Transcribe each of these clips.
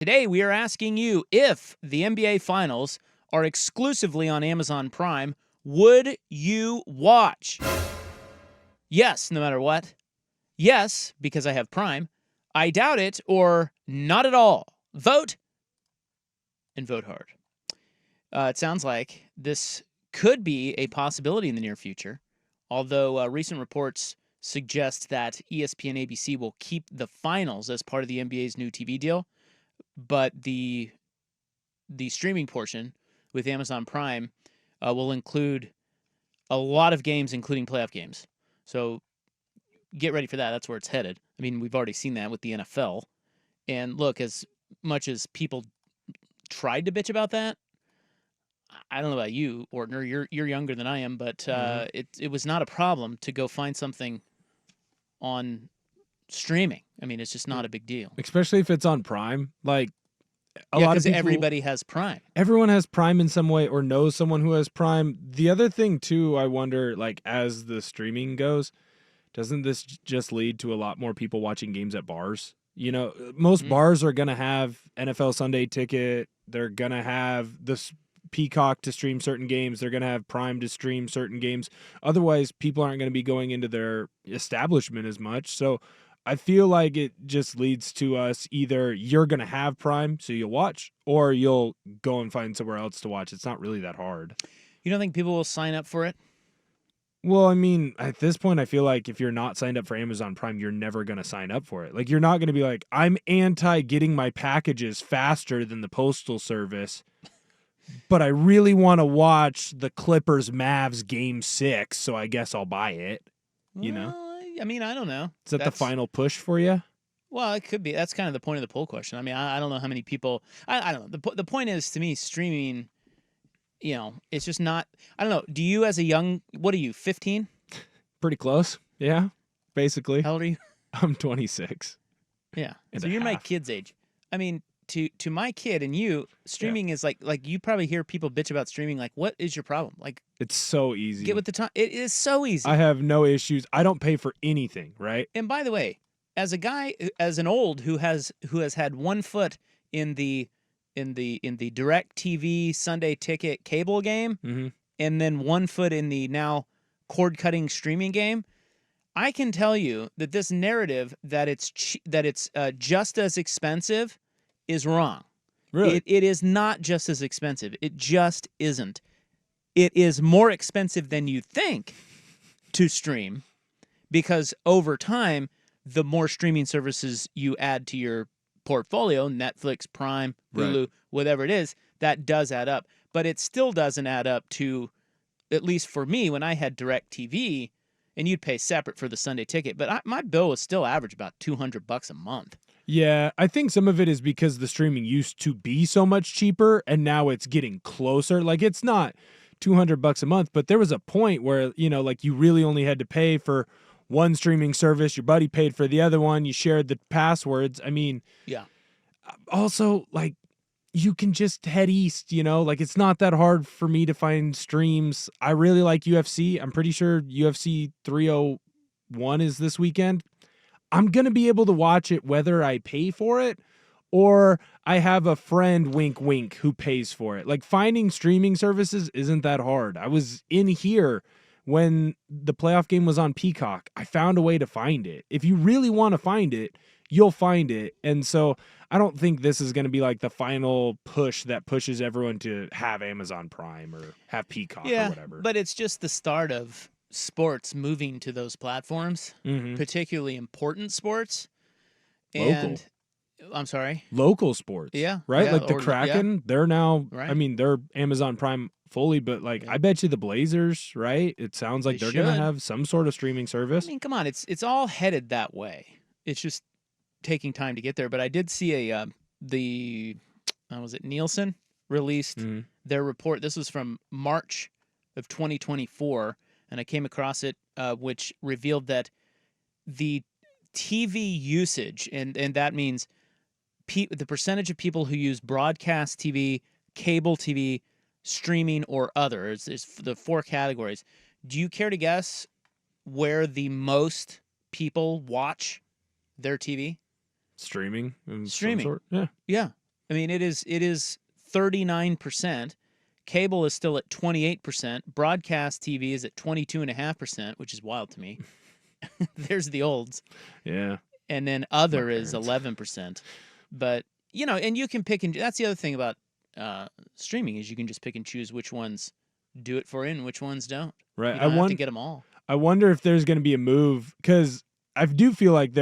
Today, we are asking you if the NBA Finals are exclusively on Amazon Prime, would you watch? Yes, no matter what. Yes, because I have Prime. I doubt it, or not at all. Vote and vote hard. It sounds like this could be a possibility in the near future, although recent reports suggest that ESPN ABC will keep the finals as part of the NBA's new TV deal, but the streaming portion with Amazon Prime will include a lot of games, including playoff games. So get ready for that. That's where it's headed. I mean, we've already seen that with the NFL. And look, as much as people tried to bitch about that, I don't know about you, Ortner. You're younger than I am, but it was not a problem to go find something on streaming. I mean, it's just not a big deal. Especially if it's on Prime. Like, a Yeah, lot of because people, everybody has Prime. everyone has Prime in some way or knows someone who has Prime. The other thing, too, I wonder, like, as the streaming goes, doesn't this just lead to a lot more people watching games at bars? You know, most bars are going to have NFL Sunday Ticket. They're going to have this Peacock to stream certain games. They're going to have Prime to stream certain games. Otherwise, people aren't going to be going into their establishment as much. So I feel like it just leads to us either you're going to have Prime, so you'll watch, or you'll go and find somewhere else to watch. It's not really that hard. You don't think people will sign up for it? Well, I mean, at this point, I feel like if you're not signed up for Amazon Prime, you're never going to sign up for it. Like, you're not going to be like, I'm anti getting my packages faster than the Postal Service, but I really want to watch the Clippers Mavs Game 6, so I guess I'll buy it. You know? I mean, I don't know. Is that the final push for you? Well, it could be. That's kind of the point of the poll question. I mean, I don't know how many people. I don't know. The point is, to me, streaming, you know, it's just not. I don't know. Do you, as a young, what are you, 15? Pretty close. Yeah, basically. How old are you? I'm 26. Yeah. And So a you're my half. kid's age. I mean, to my kid and you, streaming is like you probably hear people bitch about streaming. Like, what is your problem? Like, It's so easy. get with the time. It is so easy. I have no issues. I don't pay for anything, right? And by the way, as a guy, as an old who has had one foot in the Direct TV Sunday Ticket cable game, and then one foot in the now cord cutting streaming game, I can tell you that this narrative that it's just as expensive is wrong. Really? It is not just as expensive. It just isn't. It is more expensive than you think to stream, because over time, the more streaming services you add to your portfolio, Netflix, Prime, Hulu, whatever it is, that does add up. But it still doesn't add up to, at least for me, when I had Direct TV, and you'd pay separate for the Sunday Ticket, but my bill was still average about $200 a month. Yeah, I think some of it is because the streaming used to be so much cheaper, and now it's getting closer. Like, it's not $200 a month, but there was a point where, you know, like, you really only had to pay for one streaming service. Your buddy paid for the other one. You shared the passwords. I mean, yeah. Also, like, you can just head east, you know? Like, it's not that hard for me to find streams. I really like UFC. I'm pretty sure UFC 301 is this weekend. I'm going to be able to watch it whether I pay for it or I have a friend, wink, wink, who pays for it. Like, finding streaming services isn't that hard. I was in here when the playoff game was on Peacock. I found a way to find it. If you really want to find it, you'll find it. And so I don't think this is going to be like the final push that pushes everyone to have Amazon Prime or have Peacock or whatever. But it's just the start of sports moving to those platforms, particularly important sports. And I'm sorry? Local sports. Yeah. Right? Yeah, like the Kraken, they're now, right. I mean, they're Amazon Prime fully, but like, I bet you the Blazers, right? It sounds like they're going to have some sort of streaming service. I mean, come on. It's all headed that way. It's just taking time to get there. But I did see was it Nielsen released their report. This was from March of 2024, and I came across it, which revealed that the TV usage, and that means the percentage of people who use broadcast TV, cable TV, streaming, or other, is the four categories. Do you care to guess where the most people watch their TV? Streaming. Streaming. Some sort? Yeah. Yeah. I mean, it is 39%. Cable is still at 28%. Broadcast TV is at 22.5%, which is wild to me. There's the olds. Yeah. And then other My is parents. 11%. But, and you can pick and that's the other thing about streaming is you can just pick and choose which ones do it for you and which ones don't. Right. You don't have to get them all. I wonder if there's going to be a move, because I do feel like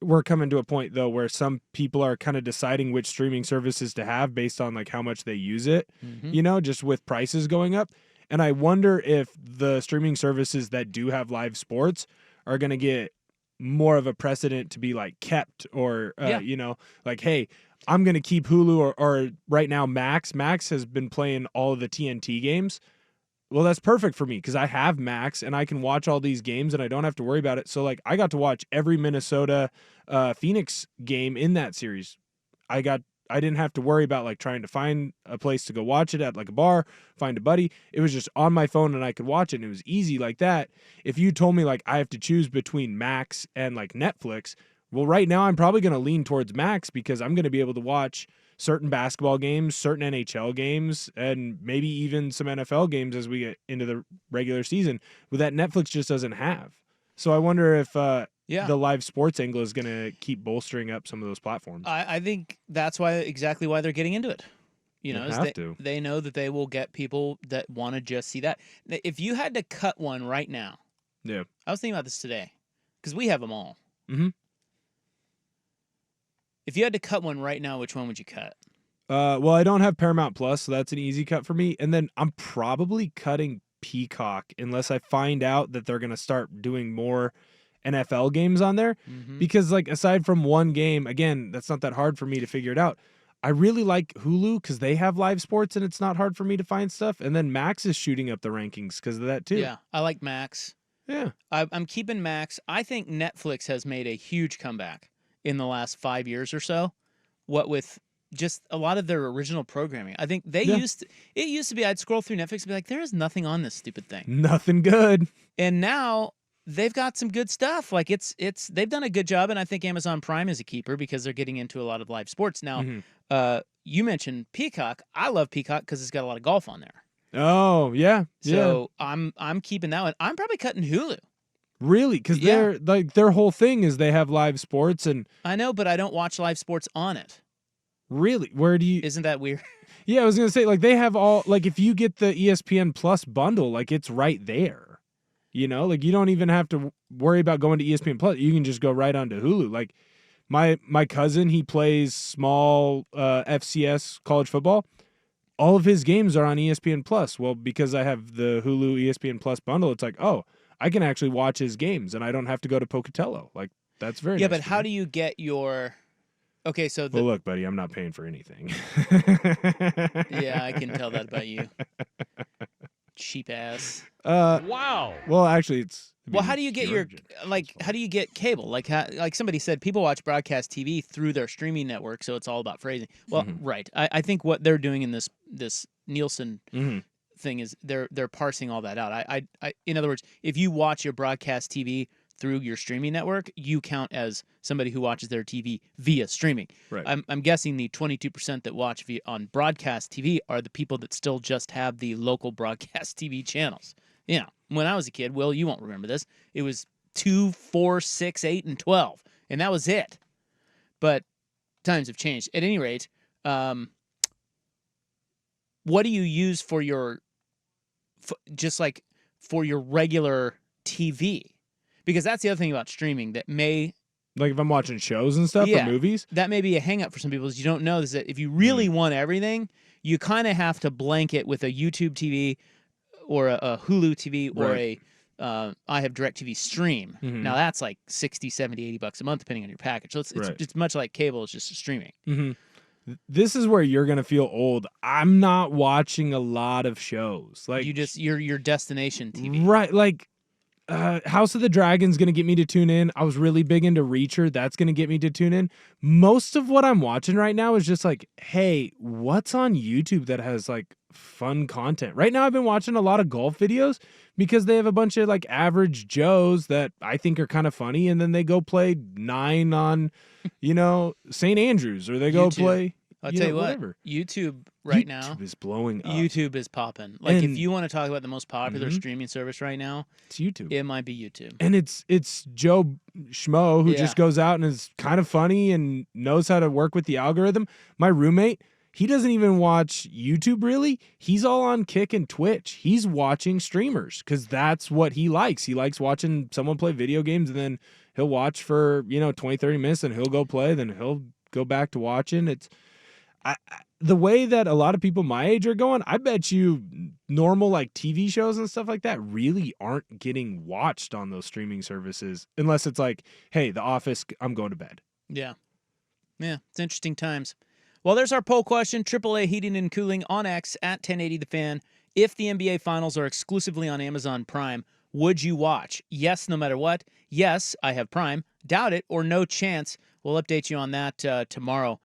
we're coming to a point though where some people are kind of deciding which streaming services to have based on like how much they use it, just with prices going up. And I wonder if the streaming services that do have live sports are going to get more of a precedent to be like kept or, like, hey, I'm going to keep Hulu or right now Max. Max has been playing all of the TNT games. Well, that's perfect for me because I have Max and I can watch all these games and I don't have to worry about it. So, like, I got to watch every Minnesota Phoenix game in that series. I didn't have to worry about like trying to find a place to go watch it at like a bar, find a buddy. It was just on my phone and I could watch it and it was easy like that. If you told me like I have to choose between Max and like Netflix, well, right now I'm probably going to lean towards Max because I'm going to be able to watch certain basketball games, certain NHL games, and maybe even some NFL games as we get into the regular season that Netflix just doesn't have. So I wonder if the live sports angle is going to keep bolstering up some of those platforms. I think that's exactly why they're getting into it. They know that they will get people that want to just see that. If you had to cut one right now, I was thinking about this today because we have them all. Mm-hmm. If you had to cut one right now, which one would you cut? Well, I don't have Paramount Plus, so that's an easy cut for me. And then I'm probably cutting Peacock unless I find out that they're going to start doing more NFL games on there. Mm-hmm. Because, like, aside from one game, again, that's not that hard for me to figure it out. I really like Hulu because they have live sports and it's not hard for me to find stuff. And then Max is shooting up the rankings because of that, too. Yeah, I like Max. Yeah. I'm keeping Max. I think Netflix has made a huge comeback in the last 5 years or so, what with just a lot of their original programming. I think it used to be I'd scroll through Netflix and be like, there is nothing on this stupid thing. Nothing good. And now they've got some good stuff. Like they've done a good job, and I think Amazon Prime is a keeper because they're getting into a lot of live sports. Now, you mentioned Peacock. I love Peacock because it's got a lot of golf on there. Oh, yeah. So I'm keeping that one. I'm probably cutting Hulu. Really? Because their whole thing is they have live sports, and I know, but I don't watch live sports on it. Really? Where do you? Isn't that weird? Yeah, I was gonna say like they have all like if you get the ESPN Plus bundle, like it's right there. Like you don't even have to worry about going to ESPN Plus. You can just go right onto Hulu. Like my cousin, he plays small FCS college football. All of his games are on ESPN Plus. Well, because I have the Hulu ESPN Plus bundle, it's like, oh, I can actually watch his games, and I don't have to go to Pocatello. Like, that's very nice. But how do you get your... Okay, so... Well, look, buddy, I'm not paying for anything. Yeah, I can tell that about you. Cheap ass. Wow. Well, actually, it's... Well, how do you get how do you get cable? Like somebody said, people watch broadcast TV through their streaming network, so it's all about phrasing. Well, right. I think what they're doing in this Nielsen thing is they're parsing all that out. I in other words, if you watch your broadcast TV through your streaming network, you count as somebody who watches their TV via streaming. Right. I'm guessing the 22% that watch on broadcast TV are the people that still just have the local broadcast TV channels. When I was a kid, Will, you won't remember this. It was 2, 4, 6, 8, and 12, and that was it. But times have changed. At any rate, what do you use for your for your regular TV? Because that's the other thing about streaming that may... Like if I'm watching shows and stuff or movies? That may be a hang-up for some people is you don't know is that if you really want everything, you kind of have to blanket with a YouTube TV or a Hulu TV or I have DirecTV Stream. Now that's like 60, 70, 80 bucks a month depending on your package. So it's much like cable, it's just streaming. This is where you're gonna feel old. I'm not watching a lot of shows. Like you're your destination TV. Right. Like House of the Dragon's going to get me to tune in. I was really big into Reacher. That's going to get me to tune in. Most of what I'm watching right now is just like, hey, what's on YouTube that has like fun content? Right now I've been watching a lot of golf videos because they have a bunch of like average Joes that I think are kind of funny. And then they go play 9 on, St. Andrews or they go play. I'll tell you what, whatever. YouTube right now, YouTube is blowing up. YouTube is popping. Like, if And- you want to talk about the most popular Mhm. streaming service right now, It's YouTube. it might be YouTube. And it's Joe Schmo who Yeah. just goes out and is kind of funny and knows how to work with the algorithm. My roommate, he doesn't even watch YouTube really. He's all on Kick and Twitch. He's watching streamers because that's what he likes. He likes watching someone play video games, and then he'll watch for 20, 30 minutes, and he'll go play, then he'll go back to watching. It's the way that a lot of people my age are going. I bet you normal like TV shows and stuff like that really aren't getting watched on those streaming services unless it's like, hey, The Office, I'm going to bed. Yeah. It's interesting times. Well, there's our poll question. AAA Heating and Cooling on X at 1080 The Fan. If the NBA Finals are exclusively on Amazon Prime, would you watch? Yes, no matter what. Yes, I have Prime. Doubt it or no chance. We'll update you on that tomorrow.